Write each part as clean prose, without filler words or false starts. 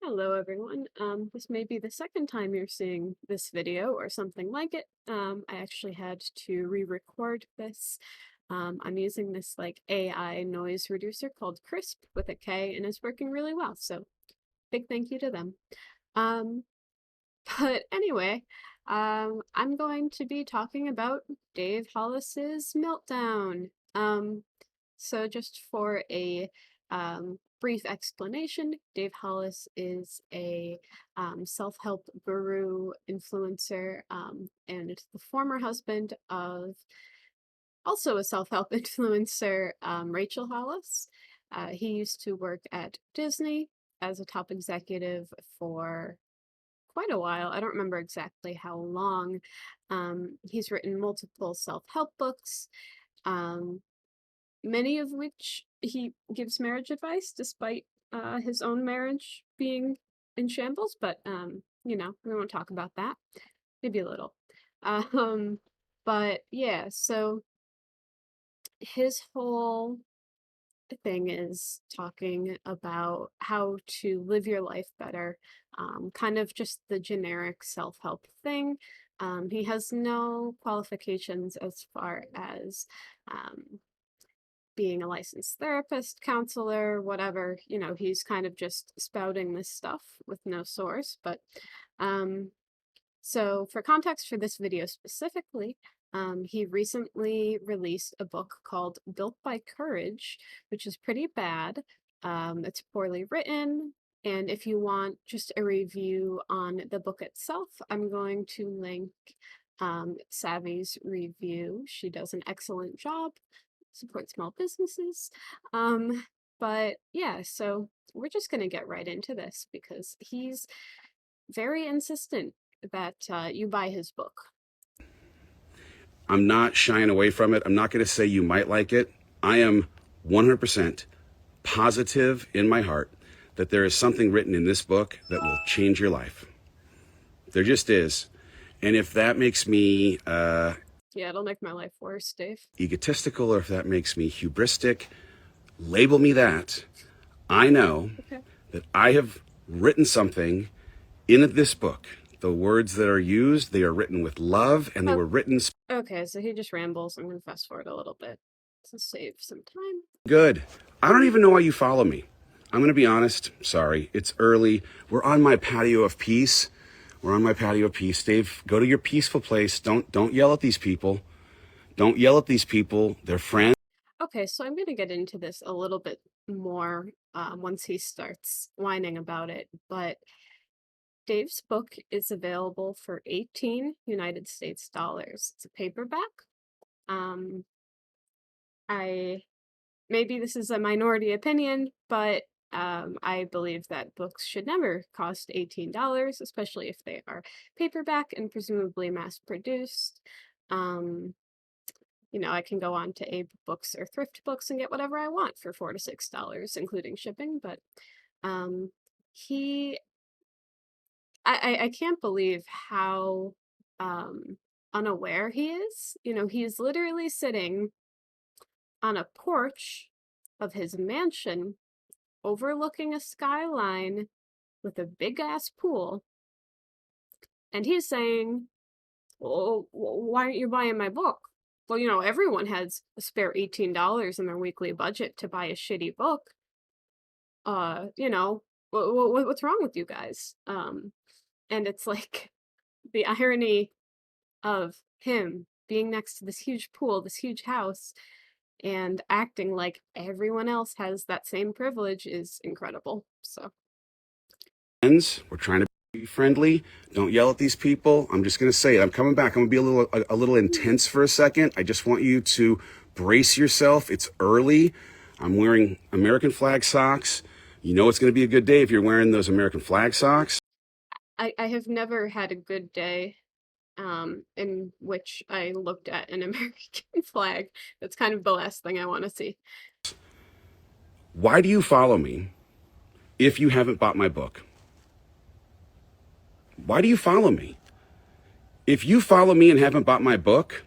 Hello everyone. This may be the second time you're seeing this video or something like it. I actually had to re-record this. I'm using this like AI noise reducer called Crisp with a K and it's working really well. So big thank you to them. Um, but anyway, I'm going to be talking about Dave Hollis's Meltdown. So just for a brief explanation, Dave Hollis is a self-help guru influencer and the former husband of also a self-help influencer, Rachel Hollis. He used to work at Disney as a top executive for quite a while. I don't remember exactly how long. He's written multiple self-help books. Um, Many of which he gives marriage advice despite his own marriage being in shambles, but we won't talk about that. Maybe a little. Um, but yeah, so his whole thing is talking about how to live your life better, kind of just the generic self-help thing. He has no qualifications as far as being a licensed therapist, counselor, whatever, he's kind of just spouting this stuff with no source. But so for context for this video specifically, he recently released a book called Built by Courage, which is pretty bad. It's poorly written. And if you want just a review on the book itself, I'm going to link Savvy's review. She does an excellent job, support small businesses. But yeah, so we're just going to get right into this because he's very insistent that you buy his book. I'm not shying away from it. I'm not going to say you might like it. I am 100% positive in my heart that there is something written in this book that will change your life. There just is. And if that makes me Yeah, it'll make my life worse, Dave. egotistical, or if that makes me hubristic, label me that. I know that I have written something in this book. The words that are used, they are written with love, and they were written... Okay, so he just rambles. I'm going to fast forward a little bit to save some time. Good. I don't even know why you follow me. I'm going to be honest. Sorry. It's early. We're on my patio of peace. Dave, go to your peaceful place. Don't yell at these people. Don't yell at these people. They're friends. Okay, so I'm going to get into this a little bit more once he starts whining about it, but Dave's book is available for 18 United States dollars. It's a paperback. Maybe this is a minority opinion, but I believe that books should never cost $18, especially if they are paperback and presumably mass-produced. I can go on to Abe Books or Thrift Books and get whatever I want for $4 to $6, including shipping, but he I can't believe how unaware he is. He's literally sitting on a porch of his mansion overlooking a skyline with a big ass pool. And he's saying, well, why aren't you buying my book? Well, everyone has a spare $18 in their weekly budget to buy a shitty book. What's wrong with you guys? And it's like the irony of him being next to this huge pool, this huge house, and acting like everyone else has that same privilege is incredible. So We're trying to be friendly. Don't yell at these people. I'm just going to say it. I'm coming back. I'm going to be a little intense for a second. I just want you to brace yourself. It's early. I'm wearing American flag socks. You know it's going to be a good day if you're wearing those American flag socks. I have never had a good day in which I looked at an American flag. That's kind of the last thing I want to see. Why do you follow me if you haven't bought my book? Why do you follow me? If you follow me and haven't bought my book,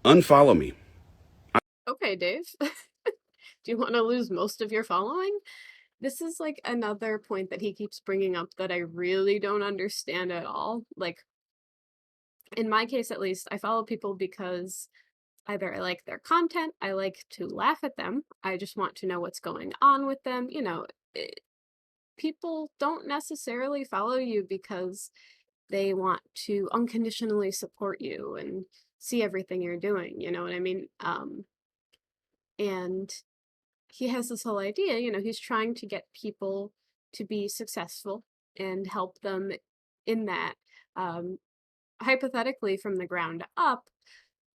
unfollow me. Okay, Dave. Do you want to lose most of your following? this is like another point that he keeps bringing up that I really don't understand at all. Like, in my case, at least, I follow people because either I like their content, I like to laugh at them, I just want to know what's going on with them. People don't necessarily follow you because they want to unconditionally support you and see everything you're doing, you know what I mean? And he has this whole idea, he's trying to get people to be successful and help them in that, um, hypothetically from the ground up.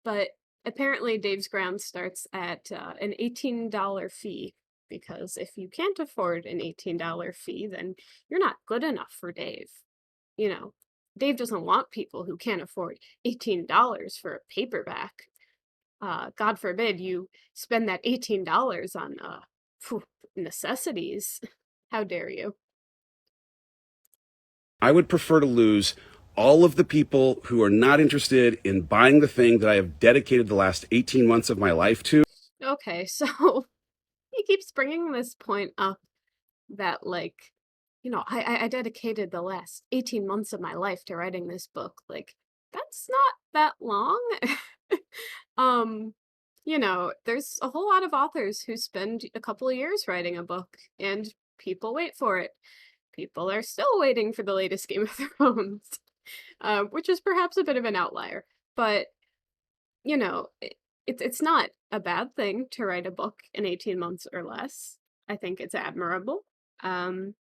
But apparently, Dave's ground starts at an $18 fee, because if you can't afford an $18 fee, then you're not good enough for Dave. You know, Dave doesn't want people who can't afford $18 for a paperback. God forbid you spend that $18 on phew, necessities. How dare you? I would prefer to lose all of the people who are not interested in buying the thing that I have dedicated the last 18 months of my life to. Okay, so he keeps bringing this point up that, like, I dedicated the last 18 months of my life to writing this book. Like, that's not that long. um, there's a whole lot of authors who spend a couple of years writing a book, and people wait for it. People are still waiting for the latest Game of Thrones, which is perhaps a bit of an outlier. But it's not a bad thing to write a book in 18 months or less. I think it's admirable. Um,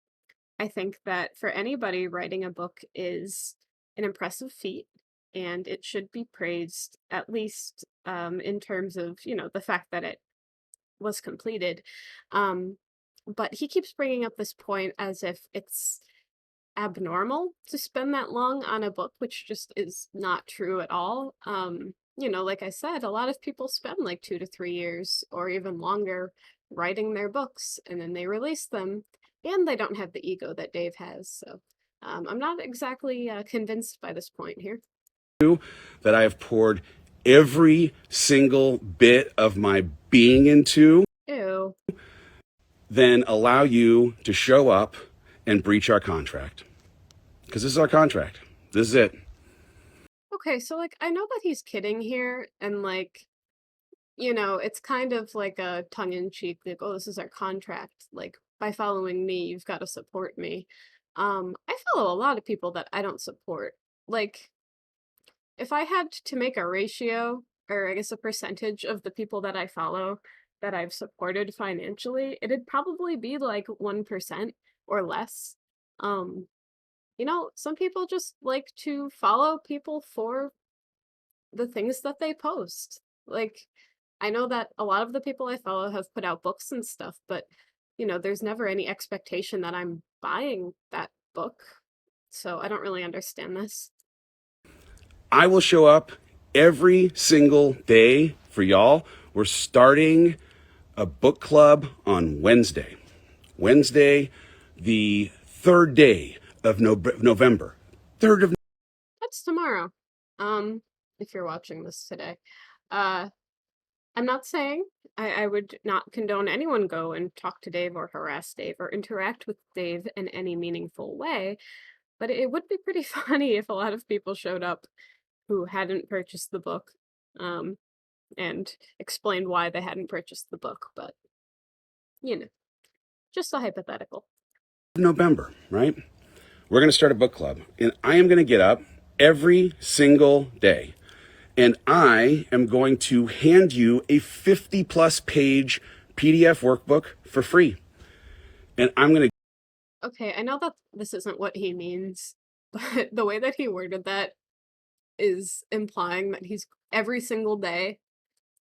I think that for anybody, writing a book is an impressive feat, and it should be praised, at least in terms of, the fact that it was completed. Um, but he keeps bringing up this point as if it's abnormal to spend that long on a book, which just is not true at all. Like I said, a lot of people spend like 2 to 3 years or even longer writing their books, and then they release them, and they don't have the ego that Dave has. So I'm not exactly convinced by this point here. That I have poured every single bit of my being into, Ew. then allow you to show up and breach our contract. Because this is our contract. This is it. Okay, so like I know that he's kidding here, and like, it's kind of like a tongue-in-cheek, like, oh, this is our contract. Like, by following me, you've got to support me. I follow a lot of people that I don't support. Like, if I had to make a ratio, or I guess a percentage of the people that I follow that I've supported financially, it'd probably be like 1% or less. Um, some people just like to follow people for the things that they post. Like, I know that a lot of the people I follow have put out books and stuff, but there's never any expectation that I'm buying that book. So I don't really understand this. I will show up every single day for y'all. We're starting a book club on Wednesday. Wednesday, the third day of November. Third of That's tomorrow. If you're watching this today. Uh, I'm not saying I would not condone anyone go and talk to Dave or harass Dave or interact with Dave in any meaningful way, but it would be pretty funny if a lot of people showed up who hadn't purchased the book, um, and explained why they hadn't purchased the book. But, you know, just a hypothetical. November, right? We're going to start a book club, and I am going to get up every single day, and I am going to hand you a 50 plus page PDF workbook for free. And I'm going to Okay, I know that this isn't what he means, but the way that he worded that is implying that he's every single day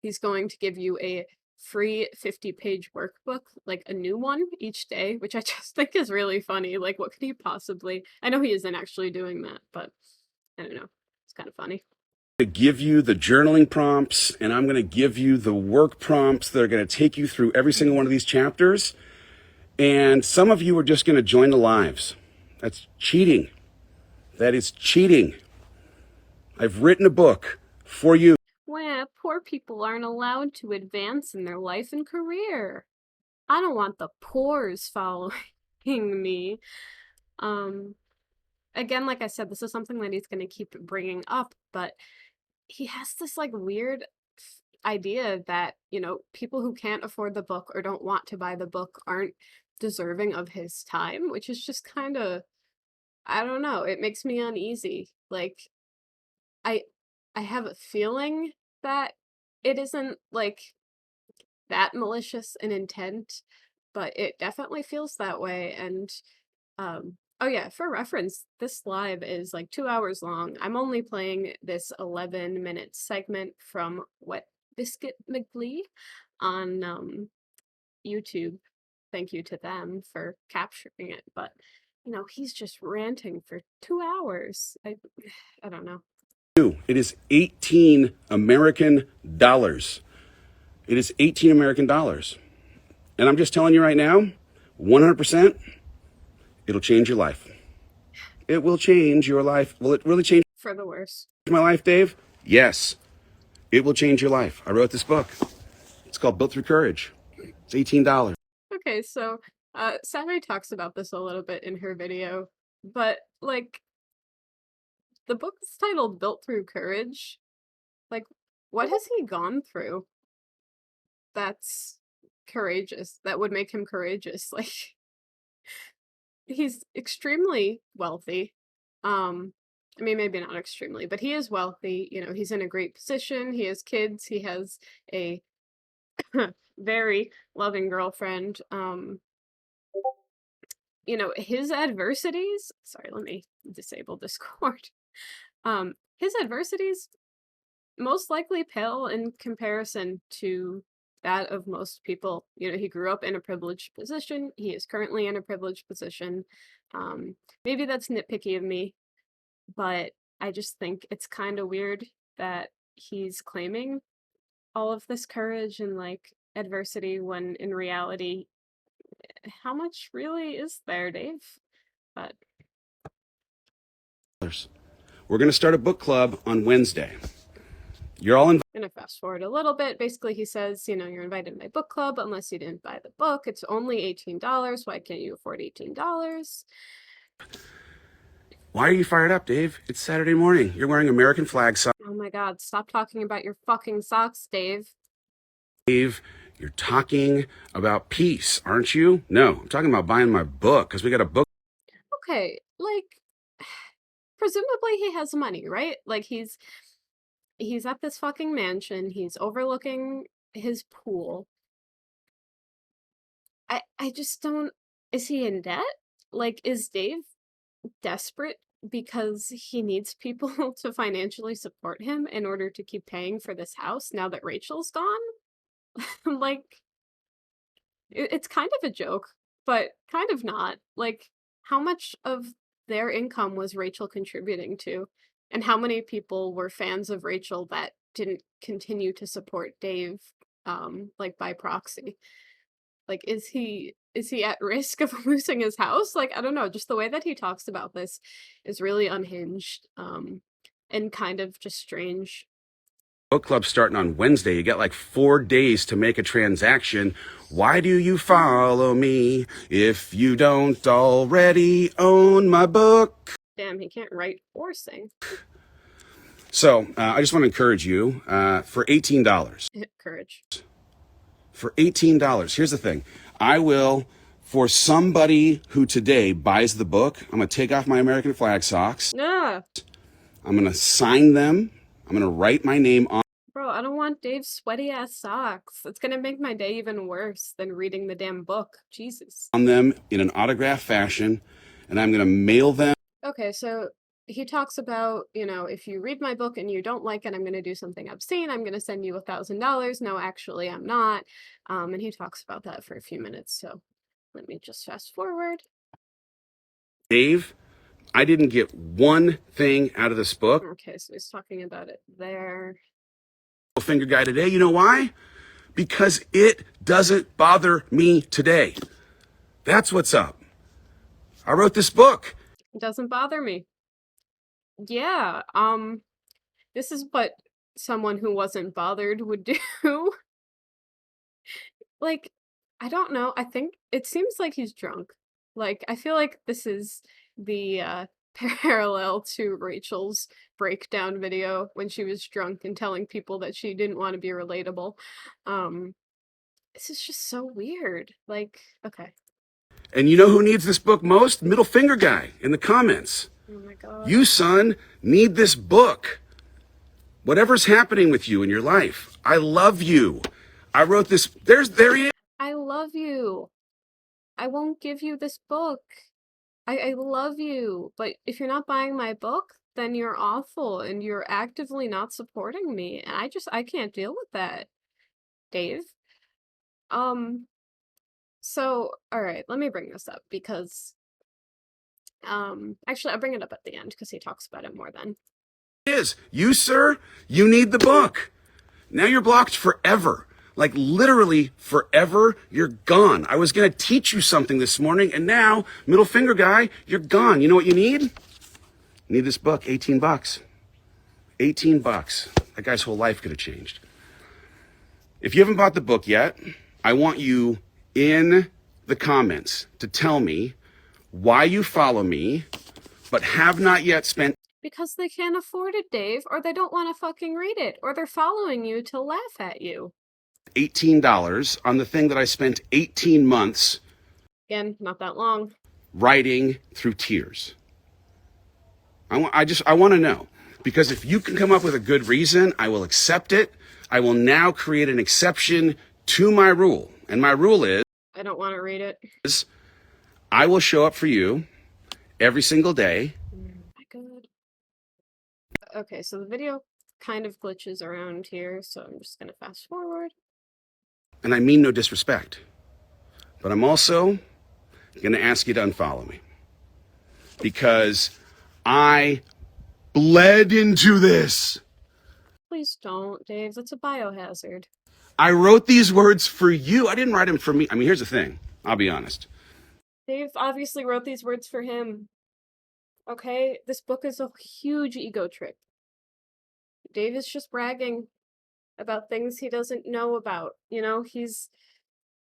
he's going to give you a free 50-page workbook, like a new one each day, which I just think is really funny. Like, what could he possibly? I know he isn't actually doing that, but I don't know. It's kind of funny. give you the journaling prompts, and I'm going to give you the work prompts that are going to take you through every single one of these chapters. And some of you are just going to join the lives. That's cheating. That is cheating. I've written a book for you. Well, poor people aren't allowed to advance in their life and career. I don't want the pores following me. Um, Again, like I said, this is something that he's going to keep bringing up, but he has this like weird idea that, people who can't afford the book or don't want to buy the book aren't deserving of his time, which is just kind of, I don't know, it makes me uneasy. Like I I have a feeling that it isn't like that malicious in intent, but it definitely feels that way. And oh yeah, for reference, this live is like 2 hours long. I'm only playing this 11-minute segment from Wet Biscuit McGlee on YouTube. Thank you to them for capturing it. But he's just ranting for 2 hours. I don't know. It is 18 American dollars. It is 18 American dollars. And I'm just telling you right now, 100%, it'll change your life. It will change your life. Will it really change For the worse. my life, Dave? Yes, it will change your life. I wrote this book. It's called Built Through Courage. It's $18. Okay, so Sari talks about this a little bit in her video, but like the book is titled Built Through Courage. Like, what has he gone through that's courageous, that would make him courageous? Like, he's extremely wealthy. I mean, maybe not extremely, but he is wealthy. He's in a great position. He has kids. He has a very loving girlfriend. His adversities, sorry, let me disable Discord. His adversities most likely pale in comparison to that of most people. He grew up in a privileged position. He is currently in a privileged position. Maybe that's nitpicky of me, but I just think it's kind of weird that he's claiming all of this courage and like adversity when in reality, how much really is there, Dave? But We're going to start a book club on Wednesday. You're all invited. I'm gonna fast forward a little bit. Basically, he says, you're invited to my book club unless you didn't buy the book. It's only $18. Why can't you afford $18? Why are you fired up, Dave? It's Saturday morning. You're wearing American flag socks. Oh my god, stop talking about your fucking socks, Dave. Dave, you're talking about peace, aren't you? No, I'm talking about buying my book because we got a book. Okay, like, presumably he has money, right? Like, he's at this fucking mansion. He's overlooking his pool. I just don't. Is he in debt? Like, is Dave desperate because he needs people to financially support him in order to keep paying for this house now that Rachel's gone? Like, it's kind of a joke, but kind of not. Like, how much of their income was Rachel contributing to? And how many people were fans of Rachel that didn't continue to support Dave, like by proxy? Like, is he at risk of losing his house? Like, I don't know, just the way that he talks about this is really unhinged, and kind of just strange. Book club starting on Wednesday. You got like 4 days to make a transaction. Why do you follow me if you don't already own my book? Damn, he can't write or sing. So I just want to encourage you for $18. Courage. For $18, here's the thing. I will, for somebody who today buys the book, I'm going to take off my American flag socks. Ah, I'm going to sign them. I'm going to write my name on bro, I don't want Dave's sweaty ass socks. It's gonna make my day even worse than reading the damn book. Jesus. them in an autographed fashion, and I'm going to mail them. Okay, so he talks about, if you read my book and you don't like it, I'm going to do something obscene. I'm going to send you $1,000. No, actually, I'm not. And he talks about that for a few minutes. So let me just fast forward. Dave, I didn't get one thing out of this book. Okay, so he's talking about it there. Finger guy today. You know why? Because it doesn't bother me today. That's what's up. I wrote this book. It doesn't bother me. Yeah, this is what someone who wasn't bothered would do. Like, I don't know. I think it seems like he's drunk. Like, I feel like this is the parallel to Rachel's breakdown video when she was drunk and telling people that she didn't want to be relatable. Um, this is just so weird. Like, okay. And you know who needs this book most? Middle finger guy in the comments. Oh my God. You, son, need this book. Whatever's happening with you in your life, I love you. I wrote this. There he is. I love you. I won't give you this book. I love you, but if you're not buying my book, then you're awful and you're actively not supporting me. And I can't deal with that, Dave. So, all right, let me bring this up because, actually, I'll bring it up at the end because he talks about it more then. You, sir, you need the book. Now you're blocked forever. Like literally forever, you're gone. I was going to teach you something this morning, and now, middle finger guy, you're gone. You know what you need? You need this book, 18 bucks. 18 bucks. That guy's whole life could have changed. If you haven't bought the book yet, I want you in the comments to tell me why you follow me, but have not yet spent Because they can't afford it, Dave, or they don't want to fucking read it, or they're following you to laugh at you. $18 on the thing that I spent 18 months Again, not that long. writing through tears. I want to know, because if you can come up with a good reason, I will accept it. I will now create an exception to my rule. And my rule is I don't want to read it. I will show up for you every single day. Oh my God. Okay, so the video kind of glitches around here, so I'm just gonna fast forward. And I mean no disrespect, but I'm also going to ask you to unfollow me because I bled into this. Please don't, Dave. That's a biohazard. I wrote these words for you. I didn't write them for me. I mean, here's the thing. I'll be honest. Dave obviously wrote these words for him. Okay? This book is a huge ego trip. Dave is just bragging about things he doesn't know about. You know, he's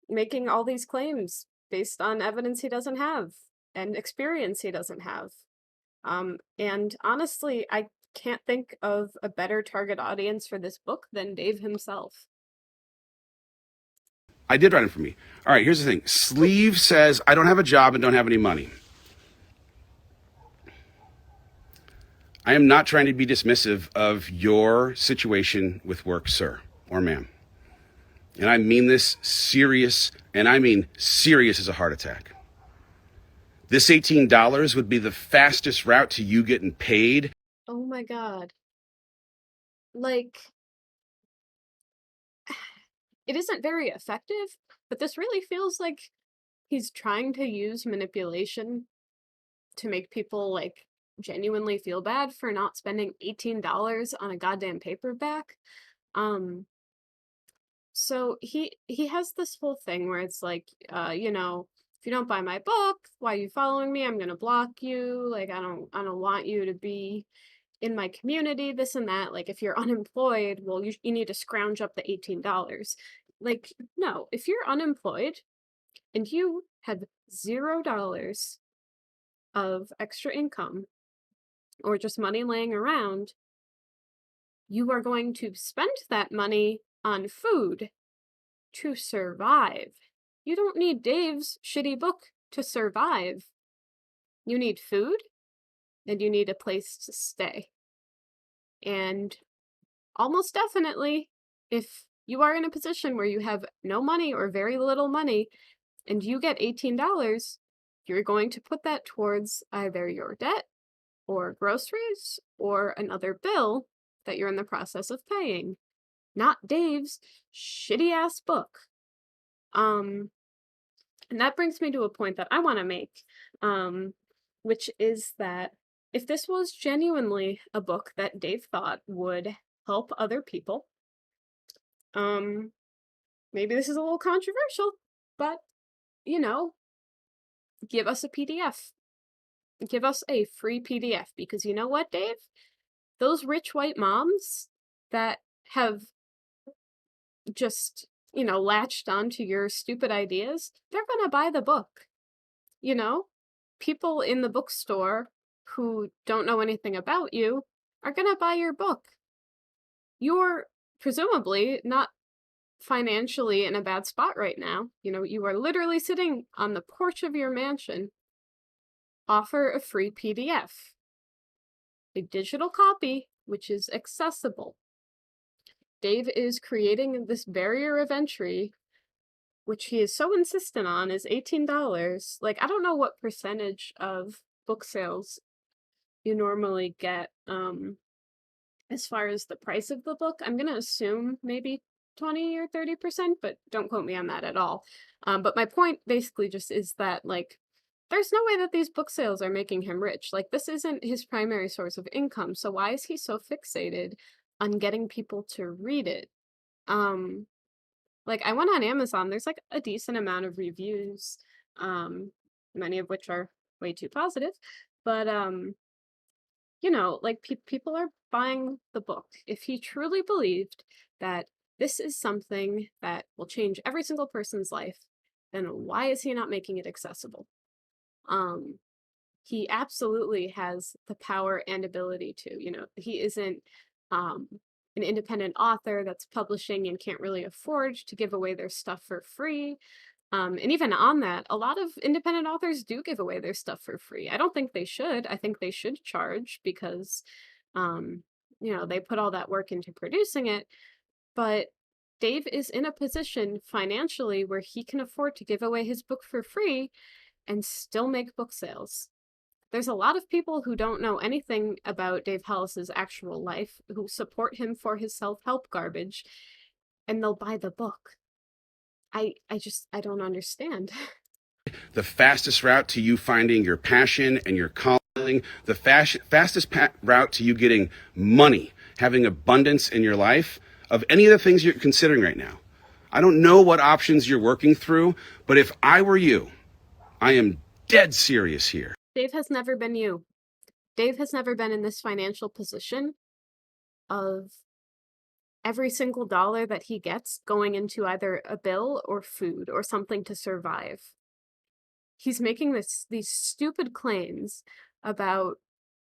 making all these claims based on evidence he doesn't have and experience he doesn't have. And honestly, I can't think of a better target audience for this book than Dave himself. I did write them for me. All right, here's the thing. Sleeve says, I don't have a job and don't have any money. I am not trying to be dismissive of your situation with work, sir or ma'am. And I mean this serious, and I mean serious as a heart attack. This $18 would be the fastest route to you getting paid. Oh my God. Like, it isn't very effective, but this really feels like he's trying to use manipulation to make people, like, genuinely feel bad for not spending $18 on a goddamn paperback. So he has this whole thing where it's like, you know, if you don't buy my book, why are you following me? I'm gonna block you. Like, I don't want you to be in my community, this and that. Like, if you're unemployed, well, you need to scrounge up the $18. Like, no, if you're unemployed and you have $0 of extra income or just money laying around, you are going to spend that money on food to survive. You don't need Dave's shitty book to survive. You need food and you need a place to stay. And almost definitely, if you are in a position where you have no money or very little money and you get $18, you're going to put that towards either your debt or groceries or another bill that you're in the process of paying. Not Dave's shitty ass book. And that brings me to a point that I want to make, which is that if this was genuinely a book that Dave thought would help other people, maybe this is a little controversial, but, you know, give us a PDF. Give us a free PDF, because you know what, Dave? Those rich white moms that have just latched onto your stupid ideas, they're gonna buy the book, you know? People in the bookstore who don't know anything about you are gonna buy your book. You're presumably not financially in a bad spot right now. You are literally sitting on the porch of your mansion. Offer a free PDF, a digital copy, which is accessible. Dave is creating this barrier of entry, which he is so insistent on, is $18. Like, I don't know what percentage of book sales you normally get, as far as the price of the book. I'm gonna assume maybe 20 or 30%, but don't quote me on that at all. But my point basically just is that, like, there's no way that these book sales are making him rich. Like, this isn't his primary source of income, so why is he so fixated on getting people to read it? Um, like, I went on Amazon, there's, like, a decent amount of reviews, many of which are way too positive, but, like, people are buying the book. If he truly believed that this is something that will change every single person's life, then why is he not making it accessible? Um, he absolutely has the power and ability to. He isn't um, an independent author that's publishing and can't really afford to give away their stuff for free. And even on that, a lot of independent authors do give away their stuff for free. I don't think they should. I think they should charge because, um, they put all that work into producing it. But Dave is in a position financially where he can afford to give away his book for free and still make book sales. There's a lot of people who don't know anything about Dave Hollis's actual life, who support him for his self-help garbage, and they'll buy the book. I don't understand. The fastest route to you finding your passion and your calling, the fastest route to you getting money, having abundance in your life, of any of the things you're considering right now. I don't know what options you're working through, but if I were you, I am dead serious here. Dave has never been you. Dave has never been in this financial position of every single dollar that he gets going into either a bill or food or something to survive. He's making these stupid claims about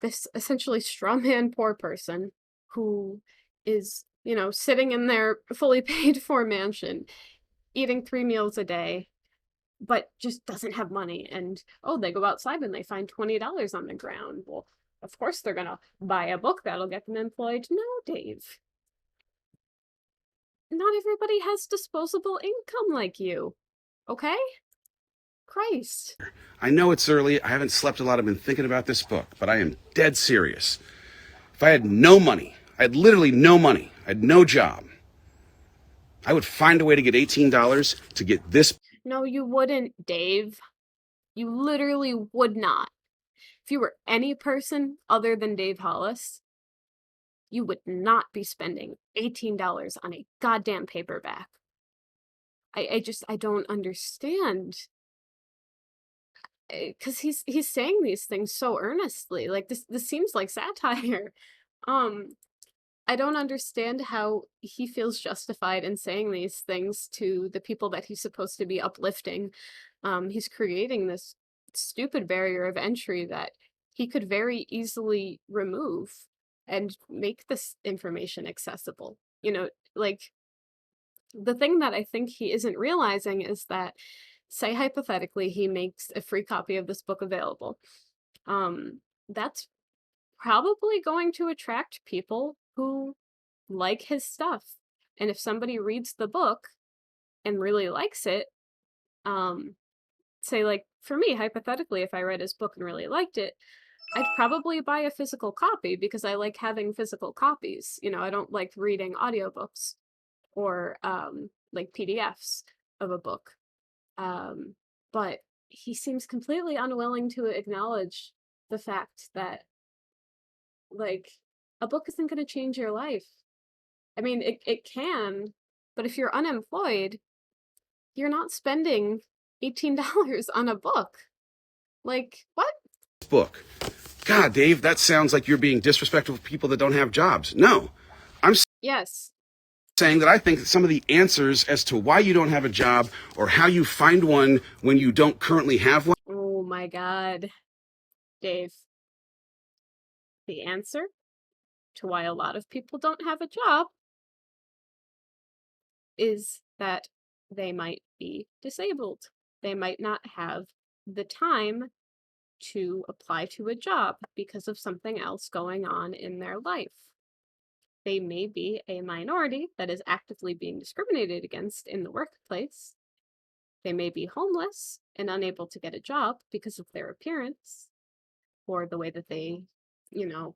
this essentially straw man poor person who is, sitting in their fully paid for mansion, eating 3 meals a day, but just doesn't have money. And oh, they go outside and they find $20 on the ground. Well, of course they're gonna buy a book that'll get them employed. No, Dave. Not everybody has disposable income like you. Okay? Christ. I know it's early. I haven't slept a lot. I've been thinking about this book, but I am dead serious. If I had no money, I had literally no money, I had no job, I would find a way to get $18 to get this. No, you wouldn't, Dave. You literally would not. If you were any person other than Dave Hollis, you would not be spending $18 on a goddamn paperback. I don't understand. Because he's saying these things so earnestly. Like, this seems like satire. I don't understand how he feels justified in saying these things to the people that he's supposed to be uplifting. He's creating this stupid barrier of entry that he could very easily remove and make this information accessible. Like, the thing that I think he isn't realizing is that, say hypothetically, he makes a free copy of this book available. That's probably going to attract people who like his stuff. And if somebody reads the book and really likes it, say, like, for me, hypothetically, if I read his book and really liked it, I'd probably buy a physical copy because I like having physical copies. I don't like reading audiobooks or like PDFs of a book. But he seems completely unwilling to acknowledge the fact that, like, a book isn't going to change your life. I mean, it can, but if you're unemployed, you're not spending $18 on a book. Like, what? Book. God, Dave, that sounds like you're being disrespectful to people that don't have jobs. No, I'm. Yes, saying that I think that some of the answers as to why you don't have a job or how you find one when you don't currently have one. Oh my God, Dave. The answer to why a lot of people don't have a job is that they might be disabled. They might not have the time to apply to a job because of something else going on in their life. They may be a minority that is actively being discriminated against in the workplace. They may be homeless and unable to get a job because of their appearance or the way that they, you know,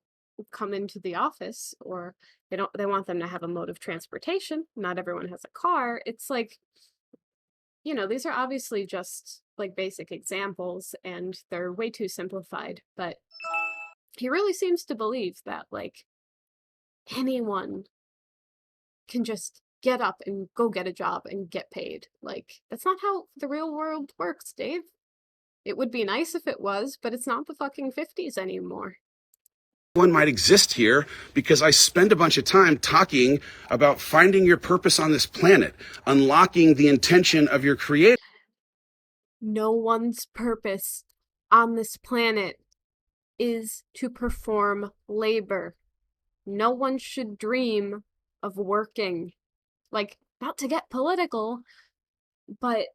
come into the office, or they want them to have a mode of transportation. Not everyone has a car. It's like, these are obviously just like basic examples and they're way too simplified, but he really seems to believe that like anyone can just get up and go get a job and get paid. Like, that's not how the real world works, Dave. It would be nice if it was, but it's not the fucking 50s anymore. One might exist here because I spend a bunch of time talking about finding your purpose on this planet, unlocking the intention of your creator. No one's purpose on this planet is to perform labor. No one should dream of working. Like, not to get political, but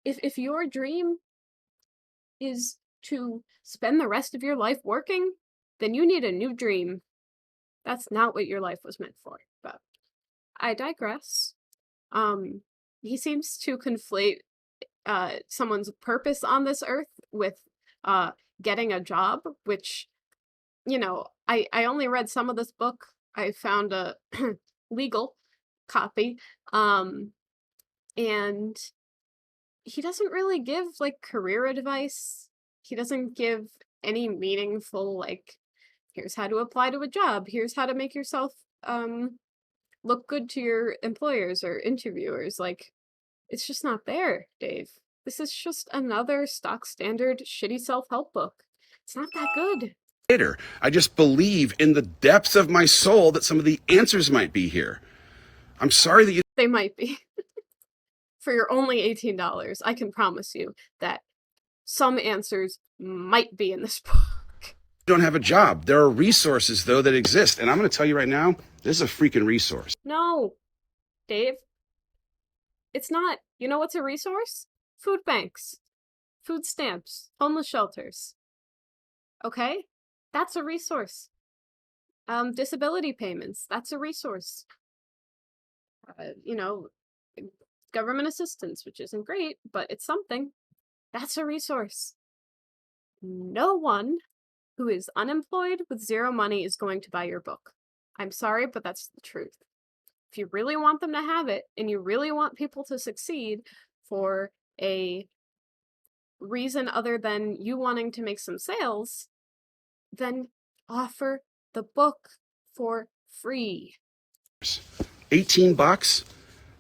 if your dream is to spend the rest of your life working, then you need a new dream. That's not what your life was meant for. But I digress. He seems to conflate someone's purpose on this earth with getting a job, which, I only read some of this book. I found a legal copy. And he doesn't really give like career advice. He doesn't give any meaningful, like, here's how to apply to a job, here's how to make yourself look good to your employers or interviewers. Like, it's just not there, Dave. This is just another stock standard shitty self-help book. It's not that good. I just believe in the depths of my soul that some of the answers might be here. I'm sorry that you They might be. For your only $18, I can promise you that some answers might be in this book. don't have a job. There are resources, though, that exist. And I'm going to tell you right now, this is a freaking resource. No, Dave. It's not. You know what's a resource? Food banks, food stamps, homeless shelters. Okay? That's a resource. Disability payments, that's a resource. You know, government assistance, which isn't great, but it's something. That's a resource. No one who is unemployed with zero money is going to buy your book. I'm sorry, but that's the truth. If you really want them to have it, and you really want people to succeed for a reason other than you wanting to make some sales, then offer the book for free. 18 bucks?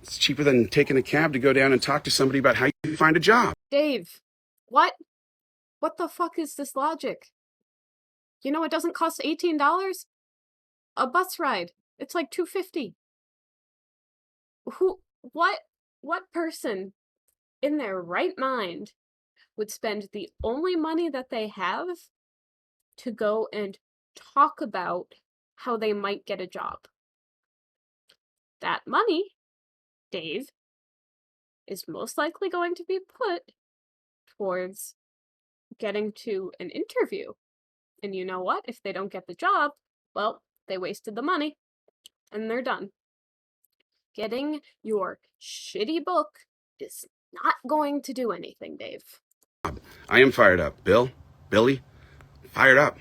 It's cheaper than taking a cab to go down and talk to somebody about how you find a job. Dave, what? What the fuck is this logic? You know it doesn't cost $18? A bus ride. It's like $2.50. What person in their right mind would spend the only money that they have to go and talk about how they might get a job? That money, Dave, is most likely going to be put towards getting to an interview. And you know what? If they don't get the job, well, they wasted the money and they're done. Getting your shitty book is not going to do anything, Dave. I am fired up. Billy, fired up.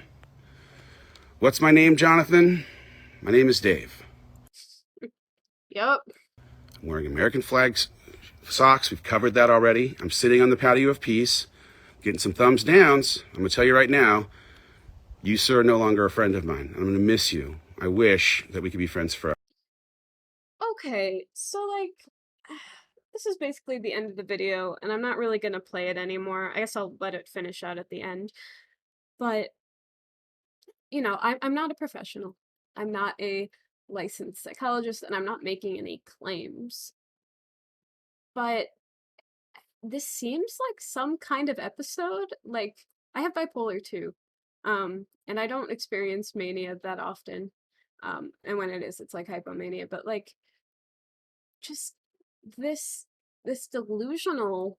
What's my name, Jonathan? My name is Dave. Yep. I'm wearing American flags socks. We've covered that already. I'm sitting on the patio of peace, getting some thumbs downs. I'm going to tell you right now, you, sir, are no longer a friend of mine. I'm going to miss you. I wish that we could be friends forever. Okay, so like, this is basically the end of the video, and I'm not really gonna play it anymore. I guess I'll let it finish out at the end. But, I'm not a professional. I'm not a licensed psychologist, and I'm not making any claims. But this seems like some kind of episode. Like, I have bipolar too, and I don't experience mania that often. And when it is, it's like hypomania. But like, just this this delusional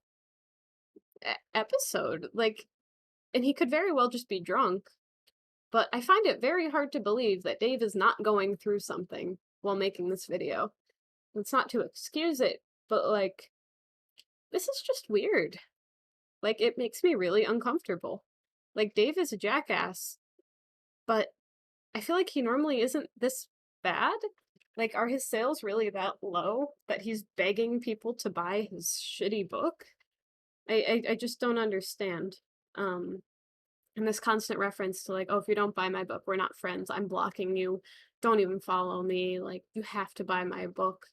episode, like, and he could very well just be drunk. But I find it very hard to believe that Dave is not going through something while making this video. It's not to excuse it, but like, this is just weird. Like, it makes me really uncomfortable. Like, Dave is a jackass, but I feel like he normally isn't this bad. Like, are his sales really that low that he's begging people to buy his shitty book? I just don't understand. Um, and this constant reference to like, oh, if you don't buy my book, we're not friends. I'm blocking you. Don't even follow me. Like, you have to buy my book.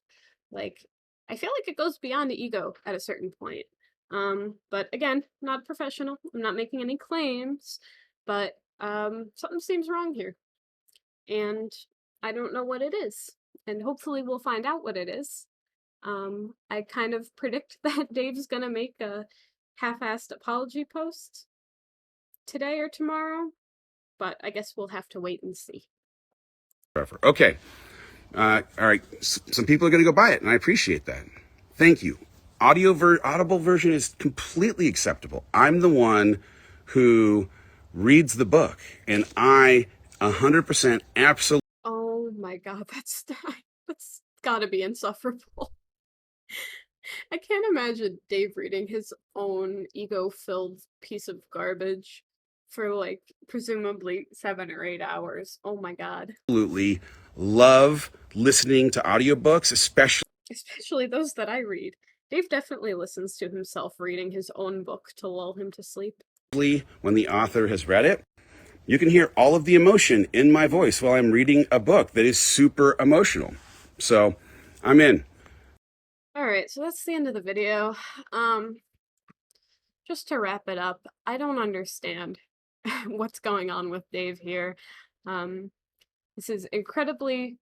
Like, I feel like it goes beyond the ego at a certain point. But again, not professional. I'm not making any claims, but something seems wrong here. And I don't know what it is. And hopefully we'll find out what it is. I kind of predict that Dave's gonna make a half-assed apology post today or tomorrow, but I guess we'll have to wait and see. Okay. All right. Some people are going to go buy it, and I appreciate that. Thank you. Audible version is completely acceptable. I'm the one who reads the book, and I 100% absolutely. Oh my god, that's gotta be insufferable. I can't imagine Dave reading his own ego-filled piece of garbage for like presumably 7 or 8 hours. Oh my god. Absolutely love listening to audiobooks, Especially those that I read. Dave definitely listens to himself reading his own book to lull him to sleep. especially when the author has read it. You can hear all of the emotion in my voice while I'm reading a book that is super emotional. So I'm in. Alright, so that's the end of the video. Um, just to wrap it up, I don't understand what's going on with Dave here. Um, this is incredibly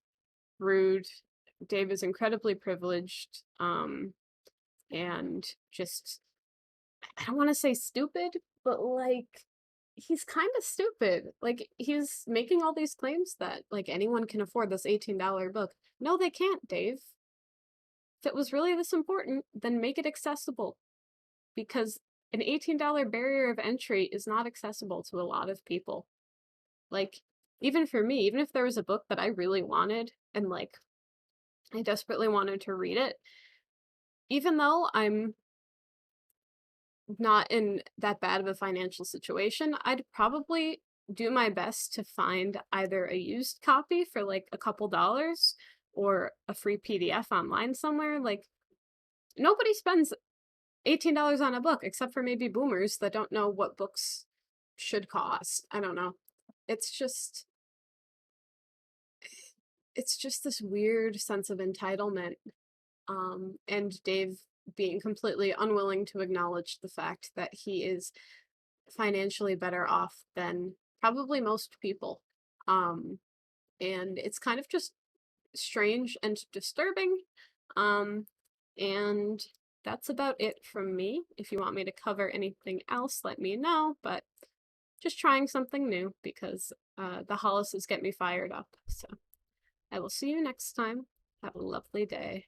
rude. Dave is incredibly privileged. And just, I don't want to say stupid, but like, he's kind of stupid. Like, he's making all these claims that like anyone can afford this $18 book. No, they can't, Dave. If it was really this important, then make it accessible, because an $18 barrier of entry is not accessible to a lot of people. Like, even for me, even if there was a book that I really wanted and like I desperately wanted to read it, even though I'm not in that bad of a financial situation, I'd probably do my best to find either a used copy for like a couple dollars or a free PDF online somewhere. Like, nobody spends $18 on a book except for maybe boomers that don't know what books should cost. I don't know. It's just it's just this weird sense of entitlement. And Dave being completely unwilling to acknowledge the fact that he is financially better off than probably most people. Um, and it's kind of just strange and disturbing. Um, and that's about it from me. If you want me to cover anything else, let me know, but just trying something new because the Hollises get me fired up. So I will see you next time. Have a lovely day.